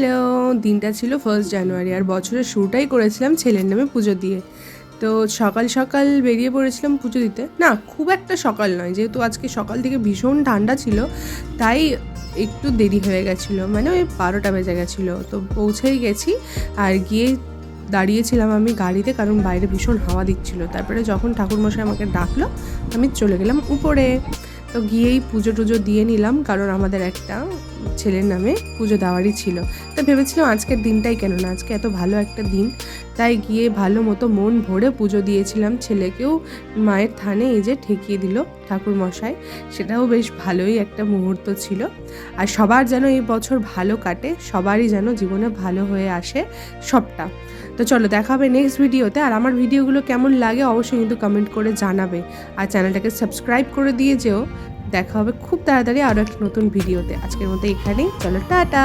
Hello, দিনটা ছিল 1 জানুয়ারি আর বছরের শুরুটাই করেছিলাম ছেলের নামে পুজো দিয়ে। তো সকাল সকাল বেরিয়ে পড়েছিলাম পুজো দিতে। না, খুব একটা সকাল নয়, যেহেতু আজকে সকাল থেকে ভীষণ ঠান্ডা ছিল, তাই একটু দেরি হয়ে গেছিলো, মানে ওই 12টা বেজে গেছিলো। তো পৌঁছেই গেছি আর গিয়ে দাঁড়িয়েছিলাম আমি গাড়িতে, কারণ বাইরে ভীষণ হাওয়া দিচ্ছিলো। তারপরে যখন ঠাকুরমশাই আমাকে ডাকলো, আমি চলে গেলাম উপরে। তো গিয়েই পুজো টুজো দিয়ে নিলাম, কারণ আমাদের একটা ছেলের নামে পুজো দেওয়ারই ছিল। তা ভেবেছিলাম আজকের দিনটাই কেন না, আজকে এত ভালো একটা দিন, তাই গিয়ে ভালো মতো মন ভরে পুজো দিয়েছিলাম। ছেলেকেও মায়ের থানে এই যে ঠেকিয়ে দিল ঠাকুরমশাই, সেটাও বেশ ভালোই একটা মুহূর্ত ছিল। আর সবার যেন এই বছর ভালো কাটে, সবারই যেন জীবনে ভালো হয়ে আসে সবটা। তো চলো, দেখা হবে নেক্সট ভিডিওতে। আর আমার ভিডিওগুলো কেমন লাগে অবশ্যই কিন্তু কমেন্ট করে জানাবে, আর চ্যানেলটাকে সাবস্ক্রাইব করে দিয়ে যেও। দেখা হবে খুব তাড়াতাড়ি আরও একটা নতুন ভিডিওতে। আজকের মতো এখানেই, চলো টাটা।